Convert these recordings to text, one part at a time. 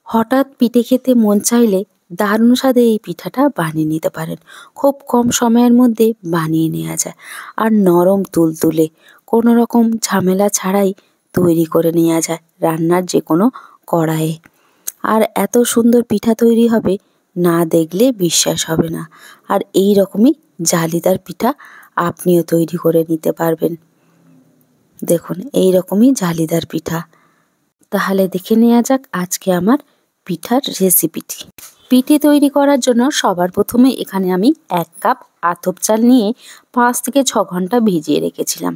হঠাৎ পিঠে খেতে মন চাইলে দারুণ স্বাদে এই পিঠাটা বানিয়ে নিতে পারেন। খুব কম সময়ের মধ্যে বানিয়ে নেওয়া যায় আর নরম তুলতুলে, কোনো রকম ঝামেলা ছাড়াই তৈরি করে নেওয়া যায় রান্নার যে কোনো কড়াইয়ে। আর এত সুন্দর পিঠা তৈরি হবে, না দেখলে বিশ্বাস হবে না। আর এই রকমই জালিদার পিঠা আপনিও তৈরি করে নিতে পারবেন। দেখুন, এই রকমই জালিদার পিঠা। তাহলে দেখে নেওয়া যাক আজকে আমার পিঠার রেসিপিটি। পিঠে তৈরি করার জন্য সবার প্রথমে এখানে আমি 1 কাপ আতপ চাল নিয়ে 5 থেকে 6 ঘন্টা ভিজিয়ে রেখেছিলাম।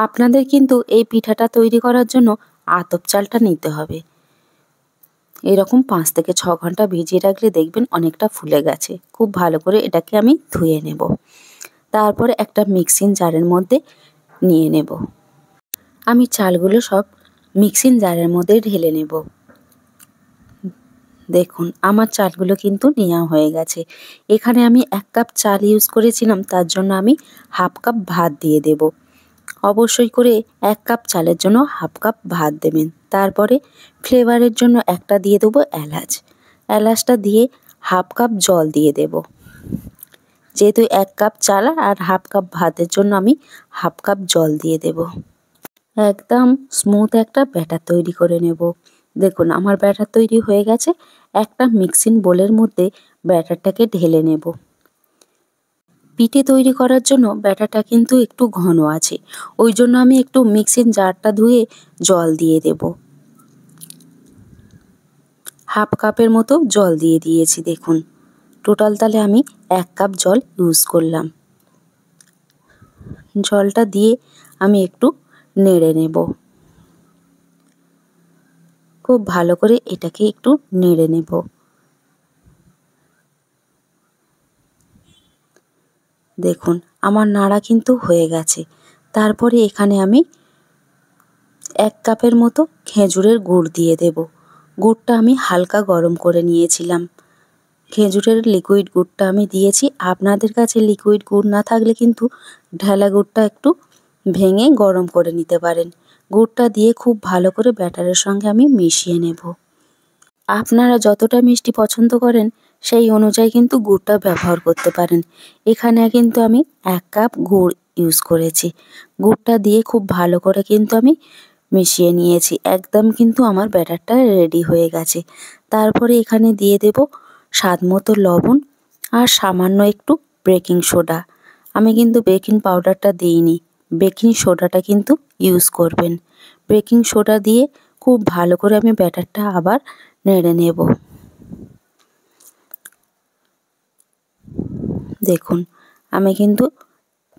আপনাদের কিন্তু এই পিঠাটা তৈরি করার জন্য আতপ চালটা নিতে হবে। এরকম 5 থেকে 6 ঘন্টা ভিজিয়ে রাখলে দেখবেন অনেকটা ফুলে গেছে। খুব ভালো করে এটাকে আমি ধুয়ে নেব। তারপরে একটা মিক্সিং জারের মধ্যে নিয়ে নেব। আমি চালগুলো সব মিক্সিং জারের মধ্যে ঢেলে নেব। দেখুন, আমার চালগুলো কিন্তু নেওয়া হয়ে গেছে। এখানে আমি 1 কাপ চাল ইউজ করেছিলাম, তার জন্য আমি 1/2 কাপ ভাত দিয়ে দেব। অবশ্যই করে 1 কাপ চালের জন্য 1/2 কাপ ভাত দেবেন। তারপরে ফ্লেভারের জন্য একটা দিয়ে দেবো এলাচ। এলাচটা দিয়ে 1/2 কাপ জল দিয়ে দেব। যেহেতু 1 কাপ চাল আর 1/2 কাপ ভাতের জন্য আমি 1/2 কাপ জল দিয়ে দেব। একদম স্মুথ একটা ব্যাটার তৈরি করে নেব। দেখুন, আমার ব্যাটার তৈরি হয়ে গেছে। একটা মিক্সিং বোলের মধ্যে ব্যাটারটাকে ঢেলে নেব। পিঠে তৈরি করার জন্য ব্যাটারটা কিন্তু একটু ঘন আছে, ওই জন্য আমি একটু মিক্সিং জারটা ধুয়ে জল দিয়ে দেব। 1/2 কাপের মতো জল দিয়ে দিয়েছি। দেখুন, টোটাল তাহলে আমি 1 কাপ জল ইউজ করলাম। জলটা দিয়ে আমি একটু নেড়ে নেব। খুব ভালো করে এটাকে একটু নেড়ে নেব। দেখুন, আমার নাড়া কিন্তু হয়ে গেছে। তারপরে এখানে আমি 1 কাপের মতো খেজুরের গুড় দিয়ে দেব। গুড়টা আমি হালকা গরম করে নিয়েছিলাম। খেজুরের লিকুইড গুড়টা আমি দিয়েছি। আপনাদের কাছে লিকুইড গুড় না থাকলে কিন্তু ঢেলা গুড়টা একটু ভেঙে গরম করে নিতে পারেন। গুড়টা দিয়ে খুব ভালো করে ব্যাটারের সঙ্গে আমি মিশিয়ে নেব। আপনারা যতটা মিষ্টি পছন্দ করেন সেই অনুযায়ী কিন্তু গুড়টা ব্যবহার করতে পারেন। এখানে কিন্তু আমি 1 কাপ গুড় ইউজ করেছি। গুড়টা দিয়ে খুব ভালো করে কিন্তু আমি মিশিয়ে নিয়েছি। একদম কিন্তু আমার ব্যাটারটা রেডি হয়ে গেছে। তারপরে এখানে দিয়ে দেব স্বাদ মতো লবণ আর সামান্য একটু বেকিং সোডা। আমি কিন্তু বেকিং পাউডারটা দিইনি, বেকিং সোডাটা কিন্তু ইউজ করবেন। বেকিং সোডা দিয়ে খুব ভালো করে আমি ব্যাটারটা আবার নেড়ে নেব। দেখুন, আমি কিন্তু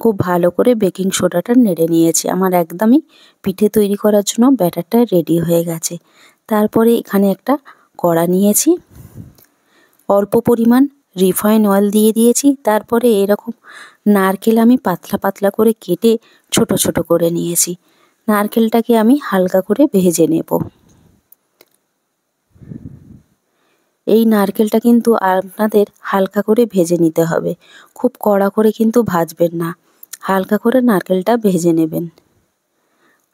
খুব ভালো করে বেকিং সোডাটা নেড়ে নিয়েছি। আমার একদমই পিঠে তৈরি করার জন্য ব্যাটারটা রেডি হয়ে গেছে। তারপরে এখানে একটা কড়া নিয়েছি, অল্প পরিমাণ রিফাইন অয়েল দিয়ে দিয়েছি। তারপরে এরকম নারকেল আমি পাতলা পাতলা করে কেটে ছোট ছোট করে নিয়েছি। নারকেলটাকে আমি হালকা করে ভেজে নেব। এই নারকেলটা কিন্তু আপনাদের হালকা করে ভেজে নিতে হবে, খুব কড়া করে কিন্তু ভাজবেন না, হালকা করে নারকেলটা ভেজে নেবেন।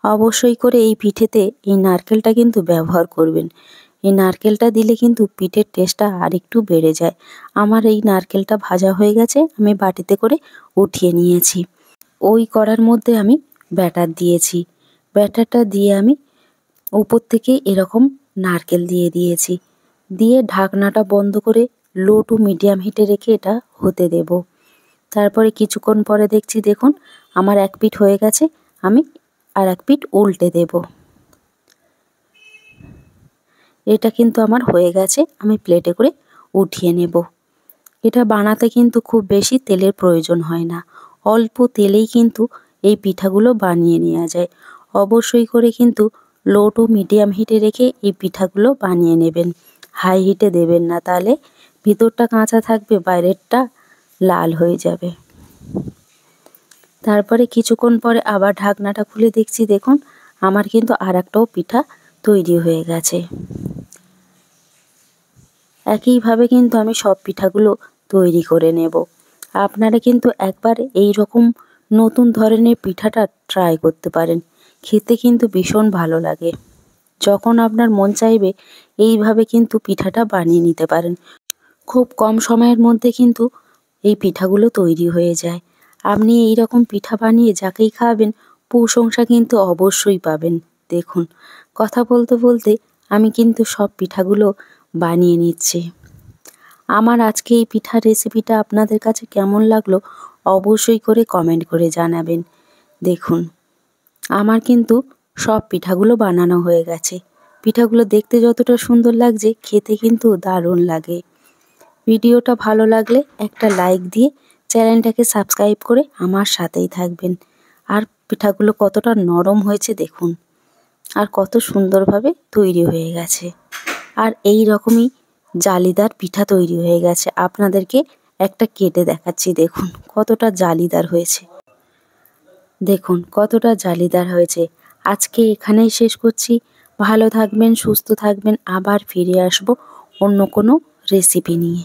অবশ্যই করে এই পিঠেতে এই নারকেলটা কিন্তু ব্যবহার করবেন। এই নারকেলটা দিলে কিন্তু পিঠের টেস্টটা আরেকটু বেড়ে যায়। আমার এই নারকেলটা ভাজা হয়ে গেছে, আমি বাটিতে করে উঠিয়ে নিয়েছি। ওই কড়ার মধ্যে আমি ব্যাটার দিয়েছি। ব্যাটারটা দিয়ে আমি উপর থেকে এরকম নারকেল দিয়ে দিয়েছি। দিয়ে ঢাকনাটা বন্ধ করে লো টু মিডিয়াম হিটে রেখে এটা হতে দেব। তারপরে কিছুক্ষণ পরে দেখছি, দেখুন আমার 1 পিঠ হয়ে গেছে। আমি আর 1 পিঠ উল্টে দেব। এটা কিন্তু আমার হয়ে গেছে, আমি প্লেটে করে উঠিয়ে নেব। এটা বানাতে কিন্তু খুব বেশি তেলের প্রয়োজন হয় না, অল্প তেলেই কিন্তু এই পিঠাগুলো বানিয়ে নেওয়া যায়। অবশ্যই করে কিন্তু লো টু মিডিয়াম হিটে রেখে এই পিঠাগুলো বানিয়ে নেবেন। হাই হিটে দেবেন না, তাহলে ভিতরটা কাঁচা থাকবে, বাইরেরটা লাল হয়ে যাবে। তারপরে কিছুক্ষণ পরে আবার ঢাকনাটা খুলে দেখছি, দেখুন আমার কিন্তু আর একটাও পিঠা তৈরি হয়ে গেছে। একইভাবে কিন্তু আমি সব পিঠাগুলো তৈরি করে নেব। আপনারা কিন্তু একবার এই রকম নতুন ধরনের পিঠাটা ট্রাই করতে পারেন, খেতে কিন্তু ভীষণ ভালো লাগে। যখন আপনার মন চাইবে এইভাবে কিন্তু পিঠাটা বানিয়ে নিতে পারেন। খুব কম সময়ের মধ্যে কিন্তু এই পিঠাগুলো তৈরি হয়ে যায়। আপনি এই রকম পিঠা বানিয়ে যাকেই খাওয়াবেন প্রশংসা কিন্তু অবশ্যই পাবেন। দেখুন, কথা বলতে বলতে আমি কিন্তু সব পিঠাগুলো বানিয়ে নিচ্ছি। আমার আজকে এই পিঠার রেসিপিটা আপনাদের কাছে কেমন লাগলো অবশ্যই করে কমেন্ট করে জানাবেন। দেখুন, আমার কিন্তু সব পিঠাগুলো বানানো হয়ে গেছে। পিঠাগুলো দেখতে যতটা সুন্দর লাগছে খেতে কিন্তু দারুণ লাগে। ভিডিওটা ভালো লাগলে একটা লাইক দিয়ে চ্যানেলটাকে সাবস্ক্রাইব করে আমার সাথেই থাকবেন। আর পিঠাগুলো কতটা নরম হয়েছে দেখুন, আর কত সুন্দরভাবে তৈরি হয়ে গেছে। আর এই রকমই জালিদার পিঠা তৈরি হয়ে গেছে। আপনাদেরকে একটা কেটে দেখাচ্ছি, দেখুন কতটা জালিদার হয়েছে। দেখুন কতটা জালিদার হয়েছে। আজকে এখানেই শেষ করছি। ভালো থাকবেন, সুস্থ থাকবেন। আবার ফিরে আসবো অন্য কোনো রেসিপি নিয়ে।